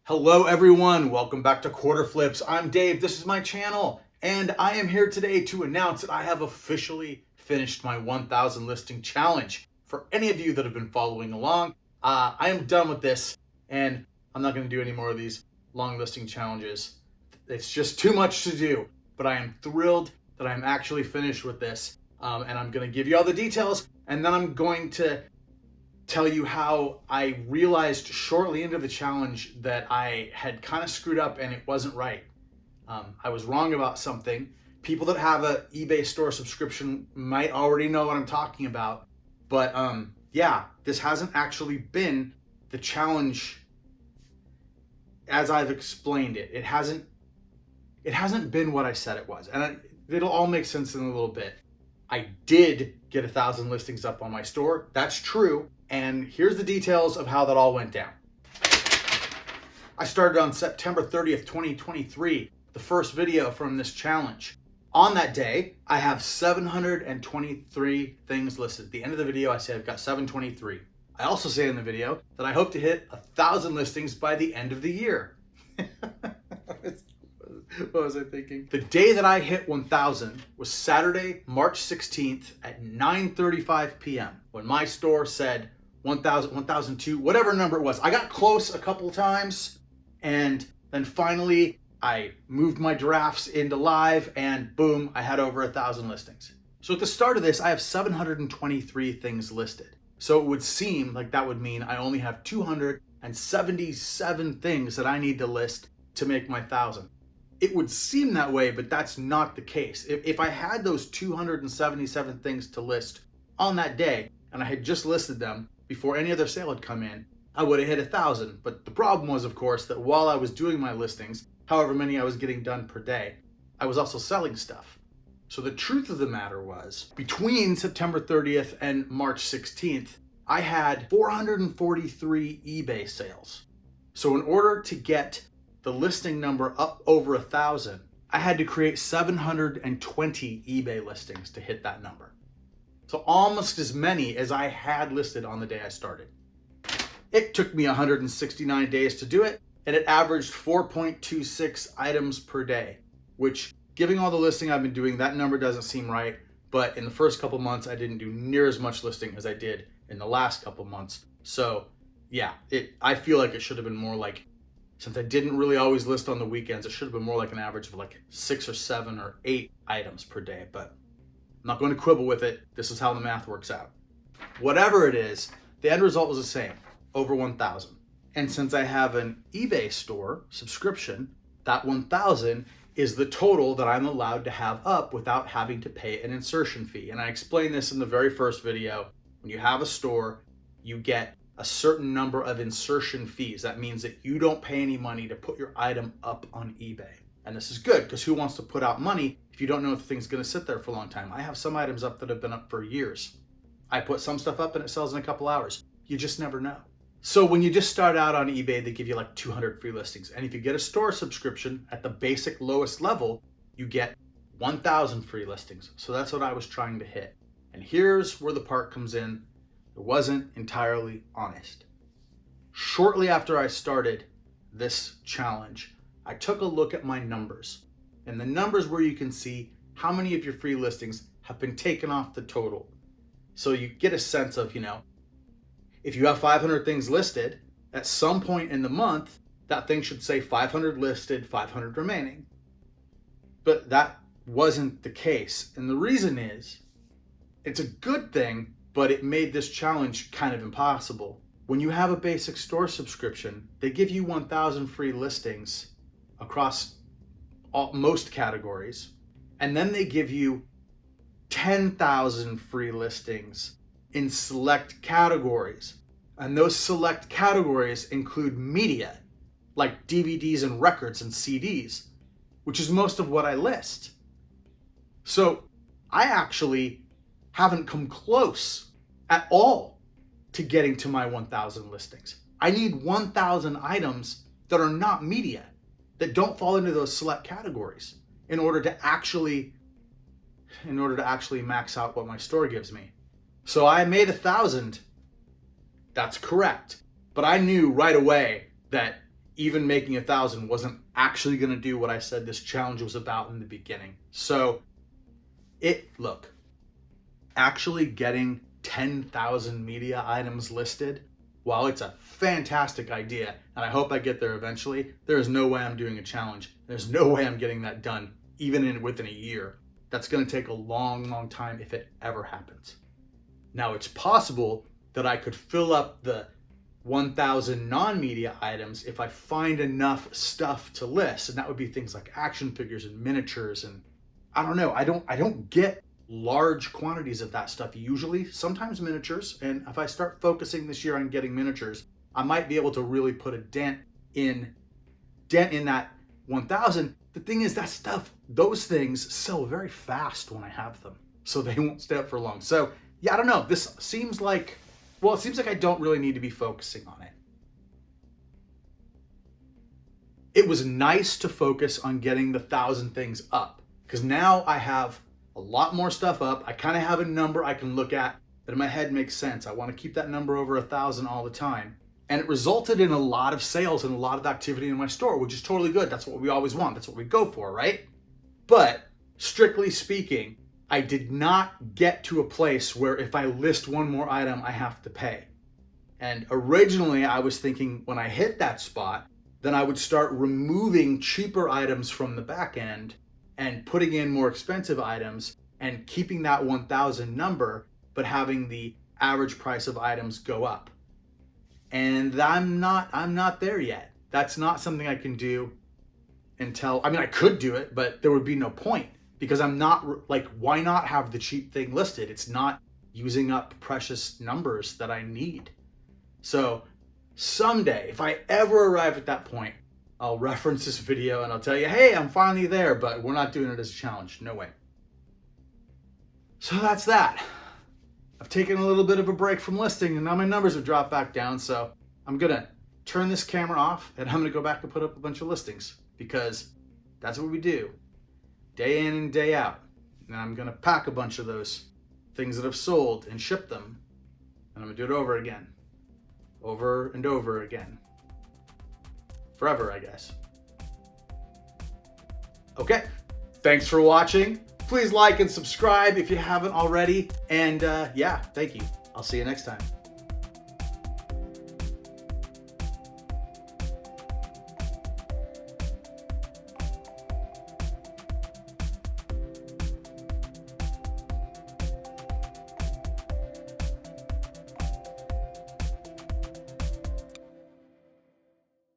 Hello everyone, welcome back to Quarter Flips. I'm Dave, this is my channel, and I am here today to announce that I have officially finished my 1,000 listing challenge. For any of you that have been following along, I am done with this, and I'm not going to do any more of these long listing challenges. It's just too much to do, but I am thrilled that I'm actually finished with this, and I'm going to give you all the details, and then I'm going to tell you how I realized shortly into the challenge that I had kind of screwed up and it wasn't right. I was wrong about something. People that have an eBay store subscription might already know what I'm talking about, but yeah, this hasn't actually been the challenge as I've explained it. It hasn't been what I said it was, and it'll all make sense in a little bit. I did get 1,000 listings up on my store. That's true. And here's the details of how that all went down. I started on September 30th, 2023, the first video from this challenge. On that day, I have 723 things listed. At the end of the video, I say I've got 723. I also say in the video that I hope to hit 1,000 listings by the end of the year. What was I thinking? The day that I hit 1,000 was Saturday, March 16th at 9:35 p.m. when my store said 1,000, 1,002, whatever number it was. I got close a couple times, and then finally I moved my drafts into live, and boom, I had over 1,000 listings. So at the start of this, I have 723 things listed. So it would seem like that would mean I only have 277 things that I need to list to make my 1,000. It would seem that way, but that's not the case. If I had those 277 things to list on that day, and I had just listed them before any other sale had come in, I would have hit 1,000. But the problem was, of course, that while I was doing my listings, however many I was getting done per day, I was also selling stuff. So the truth of the matter was, between September 30th and March 16th, I had 443 eBay sales. So in order to get the listing number up over 1,000, I had to create 720 eBay listings to hit that number. So almost as many as I had listed on the day I started. It took me 169 days to do it, and it averaged 4.26 items per day, which, giving all the listing I've been doing, that number doesn't seem right. But in the first couple months, I didn't do near as much listing as I did in the last couple months. So yeah, I feel like it should have been more like, since I didn't really always list on the weekends, it should have been more like an average of like 6 or 7 or 8 items per day. But I'm not going to quibble with it. This is how the math works out. Whatever it is, the end result was the same, over 1,000. And since I have an eBay store subscription, that 1,000 is the total that I'm allowed to have up without having to pay an insertion fee. And I explained this in the very first video. When you have a store, you get a certain number of insertion fees. That means that you don't pay any money to put your item up on eBay. And this is good, because who wants to put out money if you don't know if the thing's going to sit there for a long time? I have some items up that have been up for years. I put some stuff up and it sells in a couple hours. You just never know. So when you just start out on eBay, they give you like 200 free listings. And if you get a store subscription at the basic lowest level, you get 1,000 free listings. So that's what I was trying to hit. And here's where the part comes in. It wasn't entirely honest. Shortly after I started this challenge, I took a look at my numbers, and the numbers where you can see how many of your free listings have been taken off the total. So you get a sense of, if you have 500 things listed, at some point in the month, that thing should say 500 listed, 500 remaining. But that wasn't the case. And the reason is, it's a good thing, but it made this challenge kind of impossible. When you have a basic store subscription, they give you 1,000 free listings across most categories, and then they give you 10,000 free listings in select categories. And those select categories include media, like DVDs and records and CDs, which is most of what I list. So I actually haven't come close at all to getting to my 1,000 listings. I need 1,000 items that are not media, that don't fall into those select categories in order to actually max out what my store gives me. So I made 1,000. That's correct. But I knew right away that even making 1,000 wasn't actually going to do what I said this challenge was about in the beginning. So look, actually getting 10,000 media items listed, while it's a fantastic idea, and I hope I get there eventually, there is no way I'm doing a challenge. There's no way I'm getting that done, even within a year. That's going to take a long, long time if it ever happens. Now, it's possible that I could fill up the 1,000 non-media items if I find enough stuff to list, and that would be things like action figures and miniatures, and I don't know. I don't get large quantities of that stuff usually, sometimes miniatures, and if I start focusing this year on getting miniatures, I might be able to really put a dent in that 1,000. The thing is, that stuff, those things sell very fast when I have them, so they won't stay up for long. So yeah, I don't know. This seems like, well, it seems like I don't really need to be focusing on it. It was nice to focus on getting the 1,000 things up, because now I have a lot more stuff up. I kind of have a number I can look at that in my head makes sense. I want to keep that number over 1,000 all the time. And it resulted in a lot of sales and a lot of activity in my store, which is totally good. That's what we always want. That's what we go for, right? But strictly speaking, I did not get to a place where if I list one more item, I have to pay. And originally I was thinking when I hit that spot, then I would start removing cheaper items from the back end and putting in more expensive items and keeping that 1,000 number, but having the average price of items go up. And I'm not there yet. That's not something I can do until, I mean, I could do it, but there would be no point, because I'm not, like, why not have the cheap thing listed? It's not using up precious numbers that I need. So someday, if I ever arrive at that point, I'll reference this video and I'll tell you, hey, I'm finally there, but we're not doing it as a challenge. No way. So that's that. I've taken a little bit of a break from listing, and now my numbers have dropped back down. So I'm going to turn this camera off and I'm going to go back and put up a bunch of listings, because that's what we do day in and day out. And I'm going to pack a bunch of those things that have sold and ship them. And I'm going to do it over again, over and over again. Forever, I guess. Okay, thanks for watching. Please like and subscribe if you haven't already. And yeah, thank you. I'll see you next time.